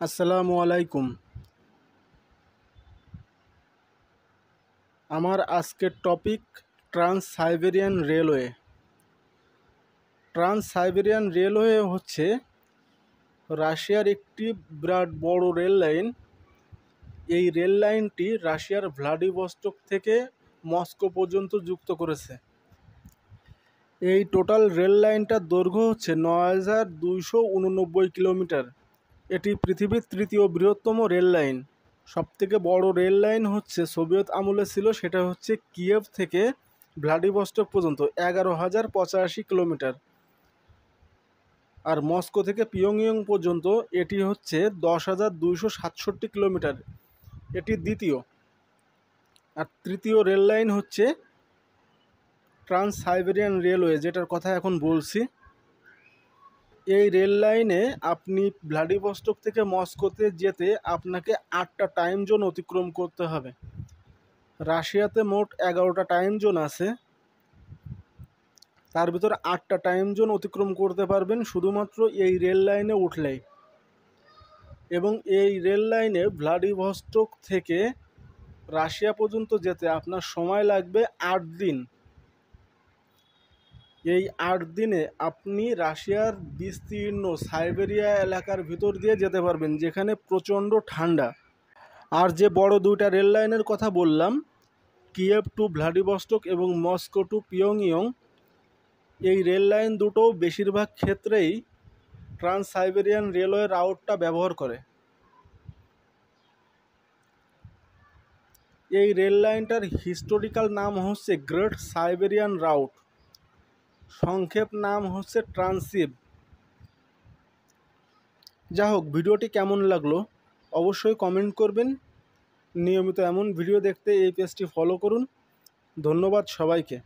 আসসালামু আলাইকুম। আমার আজকের topic trans Siberian railway. Trans Siberian railway হচ্ছে রাশিয়ার একটি বিরাট বড় রেল লাইন। এই রেল লাইনটি রাশিয়ার ভ্লাদিভস্টক থেকে মস্কো পর্যন্ত যুক্ত করেছে। এই টোটাল রেল লাইনটার দৈর্ঘ্য হচ্ছে ৯,২৮৯ কিলোমিটার। এটি পৃথিবীর তৃতীয় বৃহত্তম রেল লাইন। সবথেকে বড় রেল লাইন হচ্ছে সোভিয়েত আমলে ছিল, সেটা হচ্ছে কিয়েভ থেকে ভ্লাদিভস্টক পর্যন্ত ১১,০৮৫ কিলোমিটার। আর মস্কো থেকে পিয়ংইয়ং পর্যন্ত এটি হচ্ছে ১০,২৬৭ কিলোমিটার। এটি দ্বিতীয়। আর তৃতীয় রেল লাইন হচ্ছে ট্রান্স সাইবেরিয়ান রেলওয়ে, যেটার কথা এখন বলছি। এই রেল লাইনে আপনি ভ্লাদিভস্টক থেকে মস্কোতে যেতে আপনাকে ৮টা টাইম জোন অতিক্রম করতে হবে। রাশিয়াতে মোট ১১টা টাইম জোন আছে, তার ভিতর ৮টা টাইম জোন অতিক্রম করতে পারবেন শুধুমাত্র এই রেল লাইনে উঠলেই। এবং এই রেল লাইনে ভ্লাদিভস্টক থেকে রাশিয়া পর্যন্ত যেতে আপনার সময় লাগবে ৮ দিন। এই ৮ দিনে আপনি রাশিয়ার বিস্তীর্ণ সাইবেরিয়া এলাকার ভিতর দিয়ে যেতে পারবেন, যেখানে প্রচণ্ড ঠান্ডা। আর যে বড় দুইটা রেল লাইনের কথা বললাম, কিয়েভ টু ভ্লাদিভস্টক এবং মস্কো টু পিয়ংইয়ং, এই রেল লাইন দুটো বেশিরভাগ ক্ষেত্রেই ট্রান্স সাইবেরিয়ান রেলওয়ে রাউটটা ব্যবহার করে। এই রেল লাইনটার হিস্টোরিক্যাল নাম হচ্ছে গ্রেট সাইবেরিয়ান রাউট, সংক্ষেপ নাম হচ্ছে ট্রান্সিব। যা হোক, ভিডিওটি কেমন লাগলো অবশ্যই কমেন্ট করবেন। নিয়মিত এমন ভিডিও দেখতে এই পেজটি ফলো করুন। ধন্যবাদ সবাইকে।